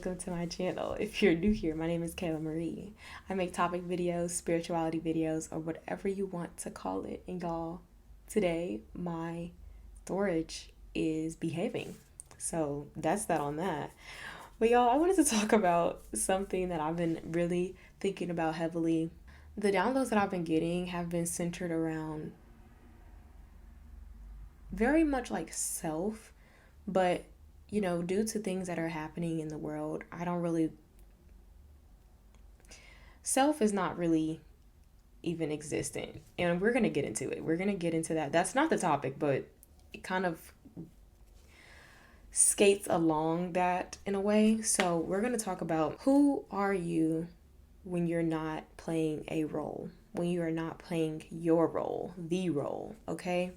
welcome to my channel. If you're new here, my name is Kayla Marie. I make topic videos, spirituality videos, or whatever you want to call it. And y'all, today my storage is behaving. So that's that on that. But y'all, I wanted to talk about something that I've been really thinking about heavily. The downloads that I've been getting have been centered around very much like self, but due to things that are happening in the world, self is not really even existent. And we're going to get into it. We're going to get into that. That's not the topic, but it kind of skates along that in a way. So we're going to talk about who are you when you're not playing a role, when you are not playing your role, the role, okay?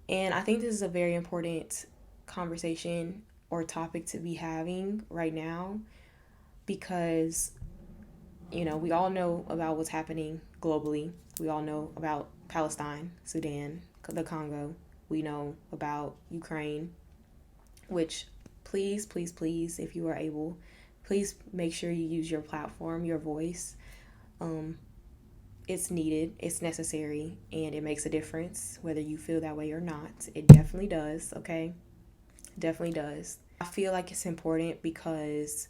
And I think this is a very important conversation or topic to be having right now because, we all know about what's happening globally. We all know about Palestine, Sudan, the Congo. We know about Ukraine, which please, please, please, if you are able, please make sure you use your platform, your voice. It's needed, it's necessary, and it makes a difference whether you feel that way or not. It definitely does, okay? Definitely does. I feel like it's important because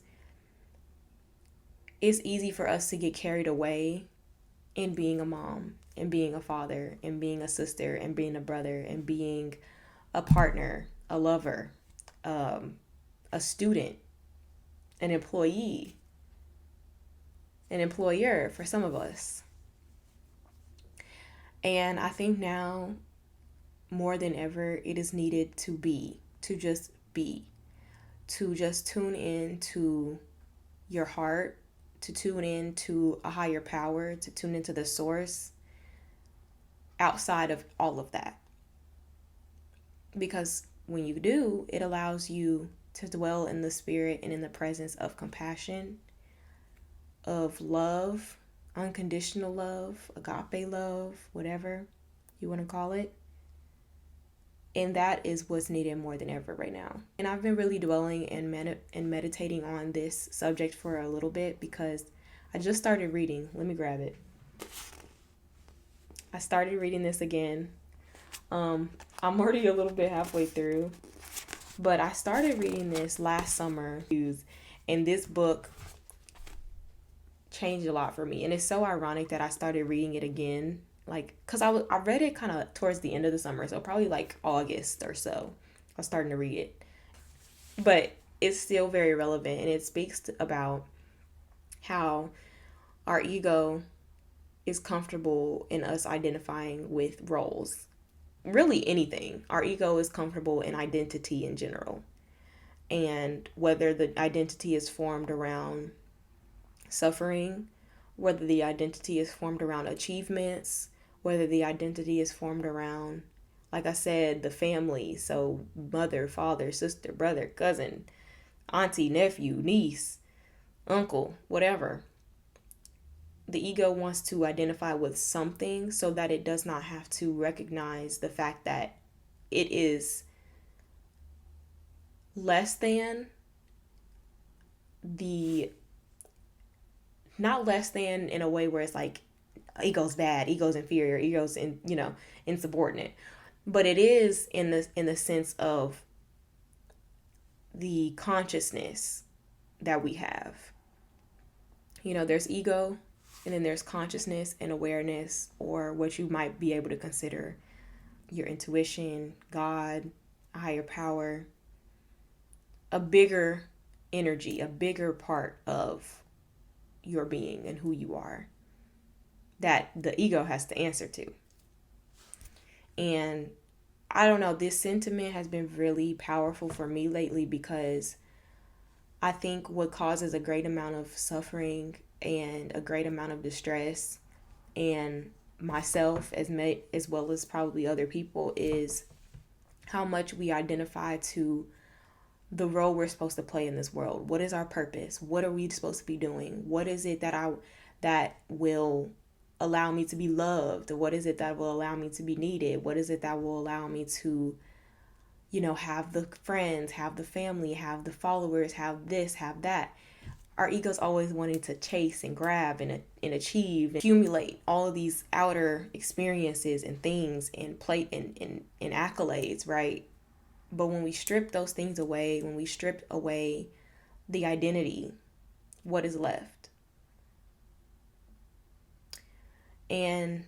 it's easy for us to get carried away in being a mom and being a father and being a sister and being a brother and being a partner, a lover, a student, an employee, an employer for some of us. And I think now more than ever, it is needed to just be, to just tune in to your heart, to tune in to a higher power, to tune into the source outside of all of that. Because when you do, it allows you to dwell in the spirit and in the presence of compassion, of love, unconditional love, agape love, whatever you want to call it. And that is what's needed more than ever right now. And I've been really dwelling and meditating on this subject for a little bit because I just started reading. Let me grab it. I started reading this again. I'm already a little bit halfway through, but I started reading this last summer, and this book changed a lot for me. And it's so ironic that I started reading it again, because I read it kind of towards the end of the summer, so probably like August or so I was starting to read it, but it's still very relevant, and it speaks about how our ego is comfortable in us identifying with roles. Really anything. Our ego is comfortable in identity in general, and whether the identity is formed around suffering, whether the identity is formed around achievements, whether the identity is formed around, like I said, the family, so mother, father, sister, brother, cousin, auntie, nephew, niece, uncle, whatever. The ego wants to identify with something so that it does not have to recognize the fact that it is less than not less than in a way where it's like ego's bad, ego's inferior, ego's insubordinate, but it is in the sense of the consciousness that we have. There's ego, and then there's consciousness and awareness, or what you might be able to consider your intuition, God, a higher power, a bigger energy, a bigger part of your being and who you are that the ego has to answer to. And I don't know, this sentiment has been really powerful for me lately because I think what causes a great amount of suffering and a great amount of distress, and myself as well as probably other people, is how much we identify to the role we're supposed to play in this world. What is our purpose? What are we supposed to be doing? What is it that will allow me to be loved? What is it that will allow me to be needed? What is it that will allow me to have the friends, have the family, have the followers, have this, have that. Our ego's always wanting to chase and grab and achieve and accumulate all of these outer experiences and things and plate and accolades, right? But when we strip those things away, when we strip away the identity, what is left? And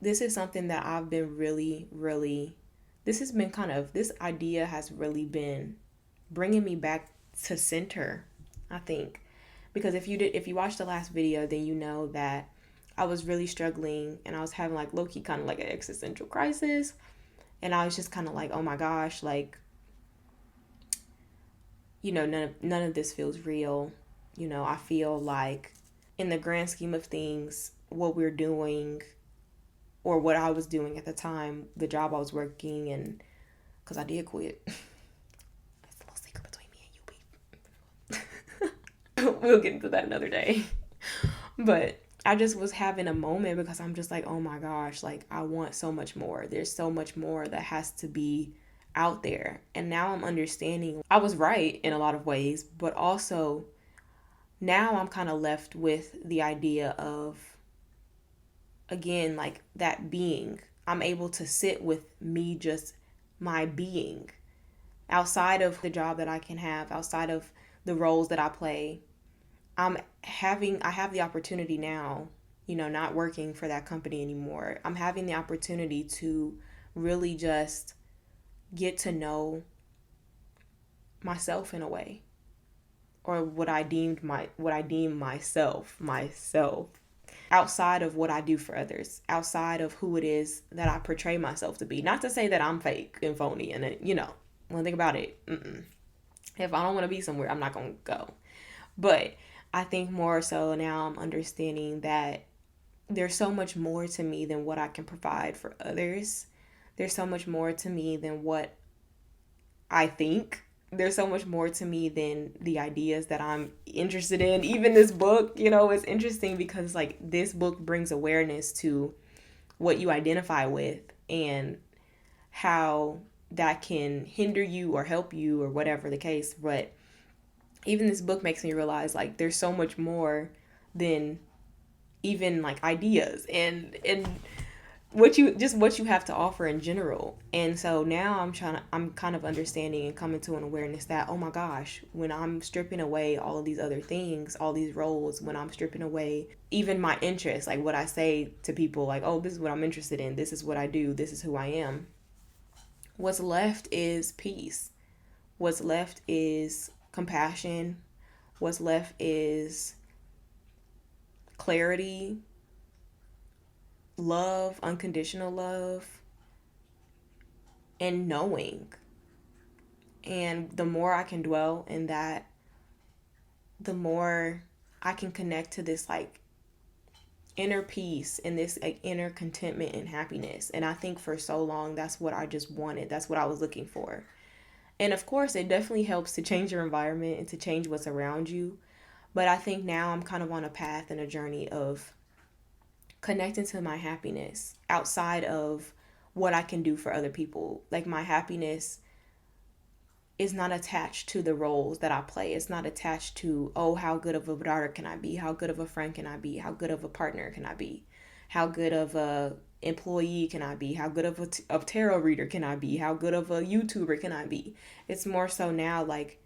this is something that I've been really, this idea has really been bringing me back to center, I think. Because if you watched the last video, then you know that I was really struggling and I was having like low key kind of like an existential crisis. And I was just kind of like, oh my gosh, like, none of this feels real. I feel like in the grand scheme of things, what we're doing or what I was doing at the time, the job I was working, and because I did quit. That's the little secret between me and you, we'll get into that another day. But I just was having a moment because I'm just like, oh my gosh, like I want so much more. There's so much more that has to be out there. And now I'm understanding I was right in a lot of ways, but also now I'm kind of left with the idea of, again, like that being. I'm able to sit with me, just my being, outside of the job that I can have, outside of the roles that I play. I have the opportunity now, not working for that company anymore. I'm having the opportunity to really just get to know myself in a way, or what I deem myself outside of what I do for others, outside of who it is that I portray myself to be. Not to say that I'm fake and phony and when I think about it, if I don't want to be somewhere, I'm not going to go. But I think more so now I'm understanding that there's so much more to me than what I can provide for others. There's so much more to me than what I think. There's so much more to me than the ideas that I'm interested in. Even this book, it's interesting because like this book brings awareness to what you identify with and how that can hinder you or help you or whatever the case. But even this book makes me realize like there's so much more than even like ideas and what you have to offer in general. And so now I'm kind of understanding and coming to an awareness that, oh my gosh, when I'm stripping away all of these other things, all these roles, when I'm stripping away even my interests, like what I say to people, like, oh, this is what I'm interested in, this is what I do, this is who I am, what's left is peace. What's left is compassion. What's left is clarity, love, unconditional love, and knowing. And the more I can dwell in that, the more I can connect to this like inner peace and this like inner contentment and happiness. And I think for so long that's what I just wanted. That's what I was looking for. And of course, it definitely helps to change your environment and to change what's around you. But I think now I'm kind of on a path and a journey of connecting to my happiness outside of what I can do for other people. Like my happiness is not attached to the roles that I play. It's not attached to, oh, how good of a daughter can I be? How good of a friend can I be? How good of a partner can I be? How good of a employee can I be? How good of a tarot reader can I be? How good of a YouTuber can I be? It's more so now like,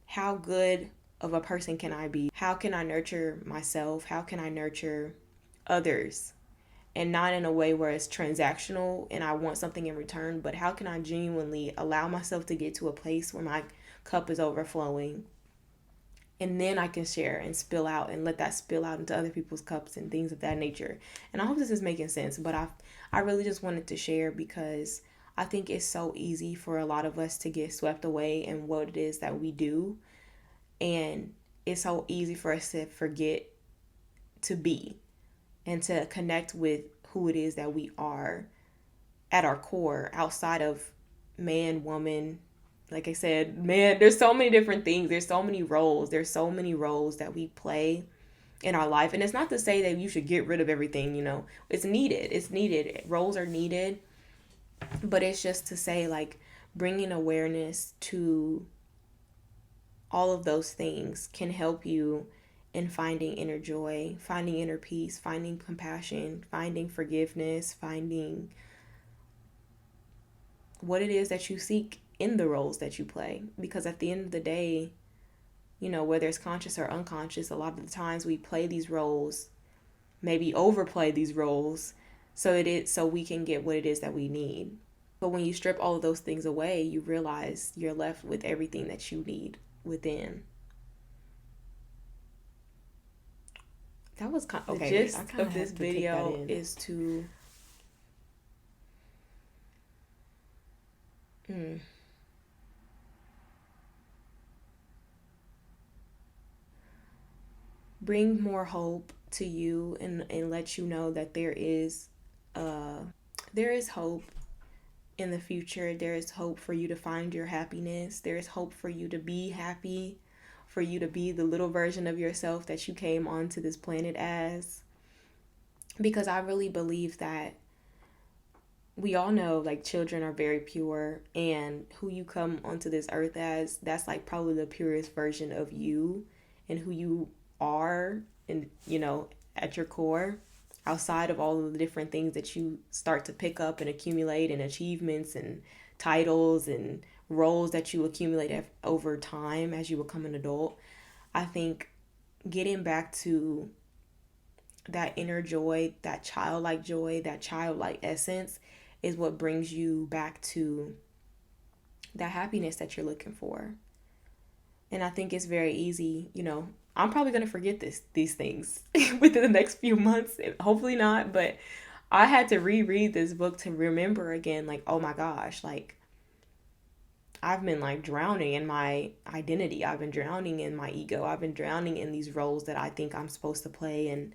how good of a person can I be? How can I nurture myself? How can I nurture others? And not in a way where it's transactional and I want something in return, but how can I genuinely allow myself to get to a place where my cup is overflowing, and then I can share and spill out and let that spill out into other people's cups and things of that nature. And I hope this is making sense, but I really just wanted to share because I think it's so easy for a lot of us to get swept away in what it is that we do, and it's so easy for us to forget to be and to connect with who it is that we are at our core, outside of man, woman. Like I said, man, there's so many different things. There's so many roles. There's so many roles that we play in our life. And it's not to say that you should get rid of everything, It's needed. It's needed. Roles are needed. But it's just to say, like, bringing awareness to all of those things can help you in finding inner joy, finding inner peace, finding compassion, finding forgiveness, finding what it is that you seek in the roles that you play. Because at the end of the day, you know, whether it's conscious or unconscious, a lot of the times we play these roles, maybe overplay these roles, so we can get what it is that we need. But when you strip all of those things away, you realize you're left with everything that you need within. That was okay. The gist of this video is to bring more hope to you and let you know that there is hope in the future. There is hope for you to find your happiness. There is hope for you to be happy, for you to be the little version of yourself that you came onto this planet as. Because I really believe that we all know, like, children are very pure, and who you come onto this earth as, that's like probably the purest version of you and who you are, and you know, at your core, outside of all of the different things that you start to pick up and accumulate, and achievements and titles and roles that you accumulate over time as you become an adult. I think getting back to that inner joy, that childlike essence is what brings you back to that happiness that you're looking for. And I think it's very easy, you know, I'm probably going to forget these things within the next few months. Hopefully not, but I had to reread this book to remember again, like, oh my gosh, like, I've been like drowning in my identity. I've been drowning in my ego. I've been drowning in these roles that I think I'm supposed to play, and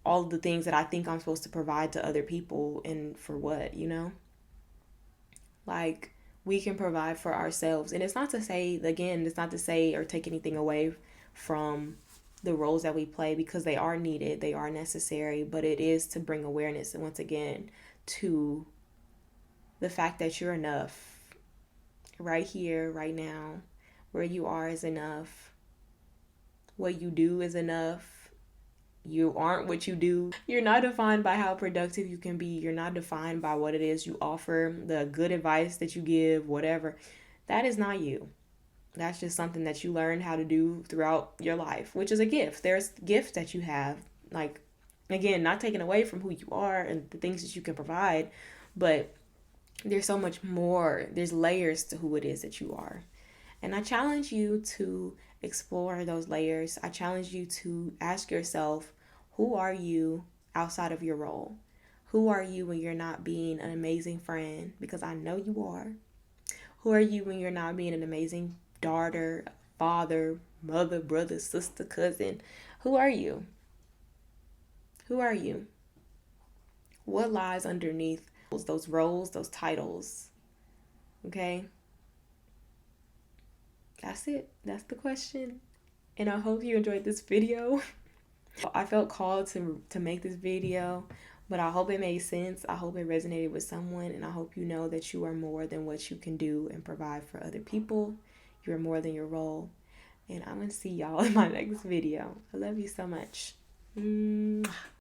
all of the things that I think I'm supposed to provide to other people, and for what, you know? Like, we can provide for ourselves. And it's not to say, again, it's not to say or take anything away from the roles that we play, because they are needed, they are necessary, but it is to bring awareness, and once again, to the fact that you're enough right here, right now. Where you are is enough. What you do is enough. You aren't what you do. You're not defined by how productive you can be. You're not defined by what it is you offer, the good advice that you give, whatever. That is not you. That's just something that you learn how to do throughout your life, which is a gift. There's gifts that you have, like, again, not taken away from who you are and the things that you can provide, but there's so much more. There's layers to who it is that you are. And I challenge you to explore those layers. I challenge you to ask yourself, who are you outside of your role? Who are you when you're not being an amazing friend? Because I know you are. Who are you when you're not being an amazing daughter, father, mother, brother, sister, cousin? Who are you? Who are you? What lies underneath those roles, those titles? Okay? That's it. That's the question. And I hope you enjoyed this video. I felt called to make this video, but I hope it made sense. I hope it resonated with someone, and I hope you know that you are more than what you can do and provide for other people. You are more than your role. And I'm going to see y'all in my next video. I love you so much.